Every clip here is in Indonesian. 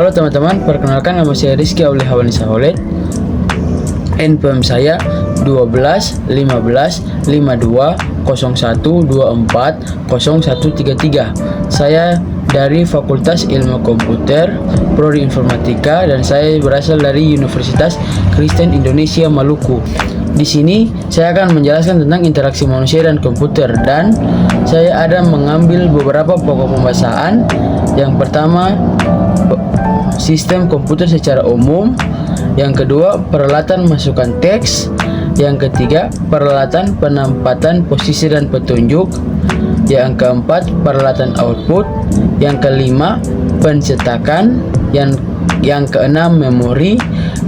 Halo teman-teman, perkenalkan nama saya Rizky Aulia Hawanisa Holet. NPM saya 12 15 52 01 24 0133. Saya dari Fakultas Ilmu Komputer, Prodi Informatika, dan saya berasal dari Universitas Kristen Indonesia Maluku. Di sini saya akan menjelaskan tentang interaksi manusia dan komputer, dan saya ada mengambil beberapa pokok pembahasan. Yang pertama, sistem komputer secara umum. Yang kedua, peralatan masukan teks. Yang ketiga, peralatan penempatan posisi dan petunjuk. Yang keempat, peralatan output. Yang kelima, pencetakan. Yang keenam, memori.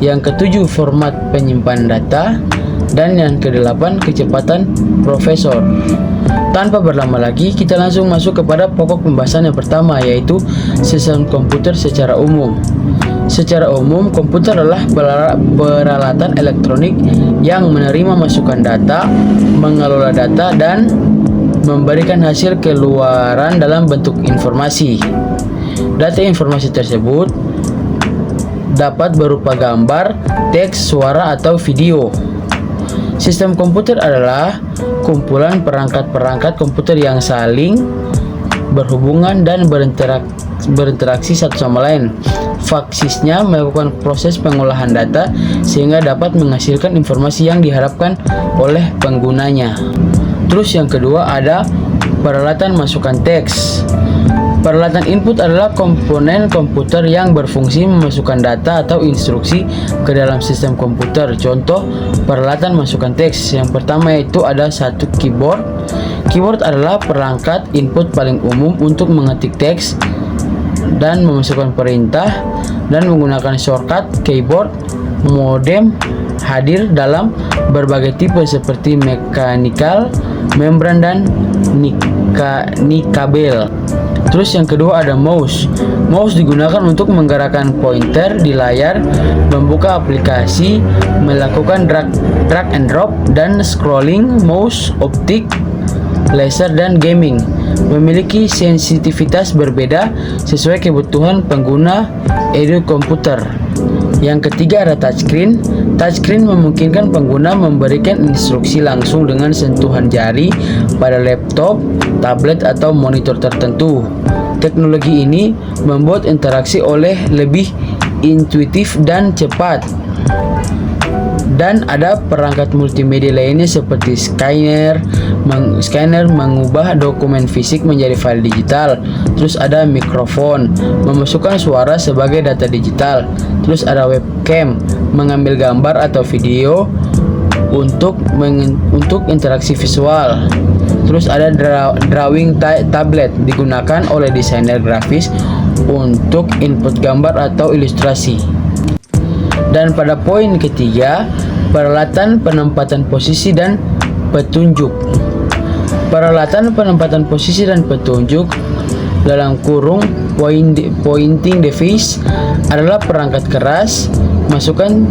Yang ketujuh, format penyimpan data. Dan yang kedelapan, kecepatan prosesor. Tanpa berlama lagi, kita langsung masuk kepada pokok pembahasan yang pertama, yaitu sistem komputer secara umum. Secara umum, komputer adalah peralatan elektronik yang menerima masukan data, mengelola data, dan memberikan hasil keluaran dalam bentuk informasi. Data informasi tersebut dapat berupa gambar, teks, suara, atau video. Sistem komputer adalah kumpulan perangkat-perangkat komputer yang saling berhubungan dan berinteraksi satu sama lain. Funksinya melakukan proses pengolahan data sehingga dapat menghasilkan informasi yang diharapkan oleh penggunanya. Terus yang kedua ada peralatan masukan teks. Peralatan input adalah komponen komputer yang berfungsi memasukkan data atau instruksi ke dalam sistem komputer. Contoh peralatan masukan teks. Yang pertama yaitu ada satu keyboard. Keyboard adalah perangkat input paling umum untuk mengetik teks dan memasukkan perintah, dan menggunakan shortcut keyboard. Modem hadir dalam berbagai tipe seperti mechanical, membran, dan nikabel. Terus yang kedua ada mouse. Mouse digunakan untuk menggerakkan pointer di layar, membuka aplikasi, melakukan drag and drop, dan scrolling. Mouse optik, laser, dan gaming memiliki sensitivitas berbeda sesuai kebutuhan pengguna komputer. Yang ketiga ada touchscreen. Touchscreen memungkinkan pengguna memberikan instruksi langsung dengan sentuhan jari pada laptop, tablet, atau monitor tertentu. Teknologi ini membuat interaksi lebih intuitif dan cepat. Dan ada perangkat multimedia lainnya seperti scanner mengubah dokumen fisik menjadi file digital. Terus ada mikrofon, memasukkan suara sebagai data digital. Terus ada webcam, mengambil gambar atau video untuk interaksi visual. Terus ada drawing tablet, digunakan oleh desainer grafis untuk input gambar atau ilustrasi. Dan pada poin ketiga, peralatan penempatan posisi dan petunjuk. Peralatan penempatan posisi dan petunjuk dalam kurung pointing device adalah perangkat keras masukan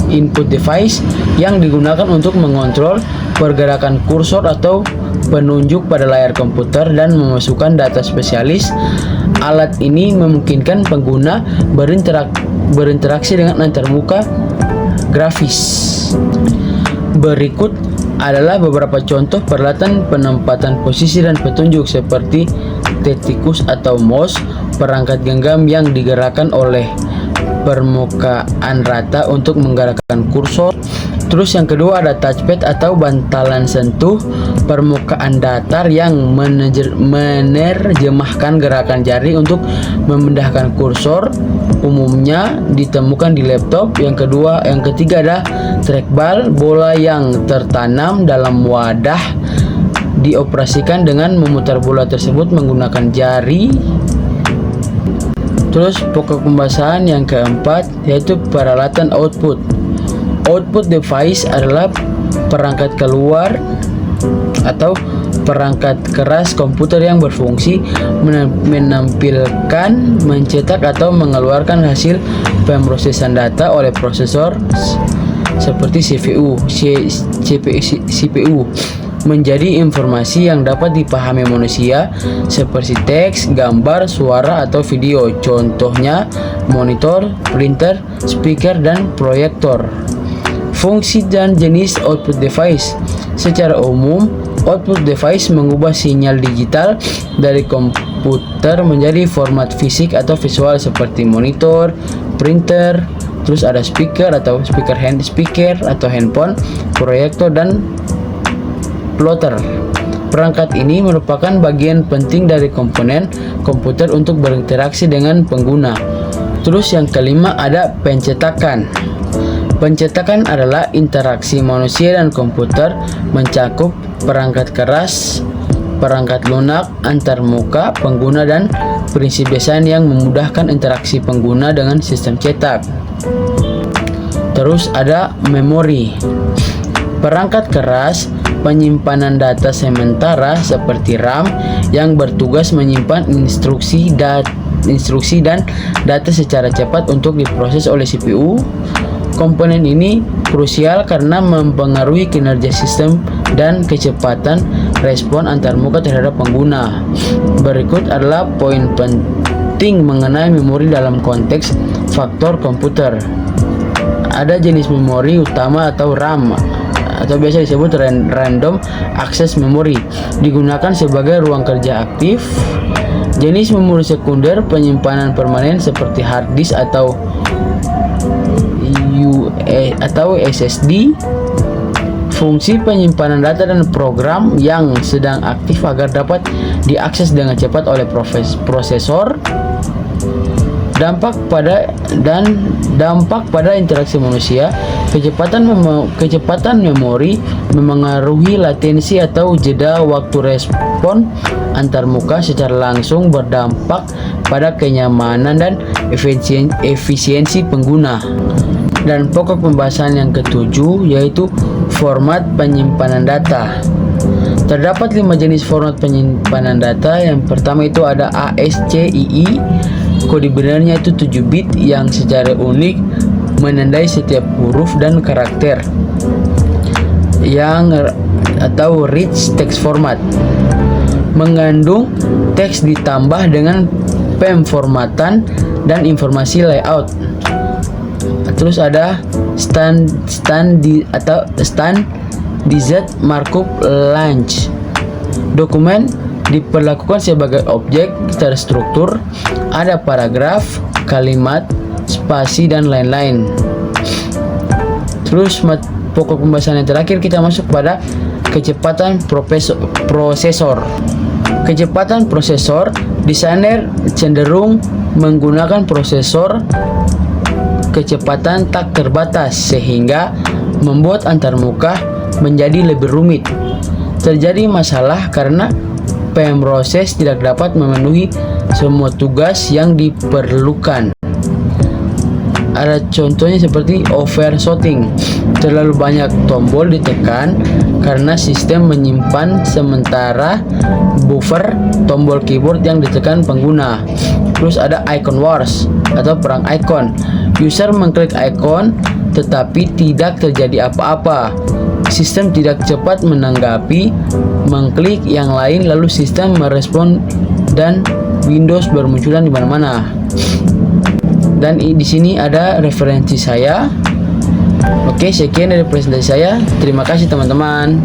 input device yang digunakan untuk mengontrol pergerakan kursor atau penunjuk pada layar komputer dan memasukkan data spesialis. Alat ini memungkinkan pengguna berinteraksi dengan antarmuka grafis. Berikut adalah beberapa contoh peralatan penempatan posisi dan petunjuk seperti tetikus atau mouse, perangkat genggam yang digerakkan oleh permukaan rata untuk menggerakkan kursor. Terus yang kedua ada touchpad atau bantalan sentuh, permukaan datar yang menerjemahkan gerakan jari untuk memindahkan kursor, umumnya ditemukan di laptop. Yang ketiga ada trackball, bola yang tertanam dalam wadah, dioperasikan dengan memutar bola tersebut menggunakan jari. Terus pokok pembahasan yang keempat yaitu peralatan output. Output device adalah perangkat keluar atau perangkat keras komputer yang berfungsi menampilkan, mencetak, atau mengeluarkan hasil pemrosesan data oleh prosesor seperti CPU. menjadi informasi yang dapat dipahami manusia seperti teks, gambar, suara, atau video. Contohnya monitor, printer, speaker, dan proyektor. Fungsi dan jenis output device. Secara umum, output device mengubah sinyal digital dari komputer menjadi format fisik atau visual seperti monitor, printer, terus ada speaker atau speaker atau handphone, proyektor, dan plotter. Perangkat ini merupakan bagian penting dari komponen komputer untuk berinteraksi dengan pengguna. Terus yang kelima ada pencetakan. Pencetakan adalah interaksi manusia dan komputer, mencakup perangkat keras, perangkat lunak, antarmuka, pengguna, dan prinsip desain yang memudahkan interaksi pengguna dengan sistem cetak. Terus ada memori. Perangkat keras penyimpanan data sementara seperti RAM yang bertugas menyimpan instruksi dan data secara cepat untuk diproses oleh CPU. Komponen ini krusial karena mempengaruhi kinerja sistem dan kecepatan respon antarmuka terhadap pengguna. Berikut adalah poin penting mengenai memori dalam konteks faktor komputer. Ada jenis memori utama atau RAM, atau biasa disebut random access memory, digunakan sebagai ruang kerja aktif. Jenis memori sekunder penyimpanan permanen seperti hard disk atau SSD. Fungsi penyimpanan data dan program yang sedang aktif agar dapat diakses dengan cepat oleh prosesor. Dampak pada interaksi manusia. Kecepatan memori memengaruhi latensi atau jeda waktu respon antarmuka, secara langsung berdampak pada kenyamanan dan efisiensi pengguna. Dan pokok pembahasan yang ketujuh yaitu format penyimpanan data. Terdapat 5 jenis format penyimpanan data. Yang pertama itu ada ASCII. Kode benarnya itu 7 bit yang secara unik menandai setiap huruf dan karakter. Atau rich text format, mengandung teks ditambah dengan pemformatan dan informasi layout. Terus ada standardized markup language. Dokumen diperlakukan sebagai objek terstruktur, ada paragraf, kalimat, spasi, dan lain-lain. Terus pokok pembahasan yang terakhir kita masuk pada kecepatan prosesor. Kecepatan prosesor, desainer cenderung menggunakan prosesor kecepatan tak terbatas sehingga membuat antarmuka menjadi lebih rumit. Terjadi masalah karena pemroses tidak dapat memenuhi semua tugas yang diperlukan. Ada contohnya seperti overshooting, terlalu banyak tombol ditekan karena sistem menyimpan sementara buffer tombol keyboard yang ditekan pengguna. Terus ada icon wars atau perang icon. User mengklik icon tetapi tidak terjadi apa-apa. Sistem tidak cepat menanggapi, mengklik yang lain lalu sistem merespon dan Windows bermunculan di mana-mana. Dan di sini ada referensi saya. Oke, sekian dari presentasi saya. Terima kasih teman-teman.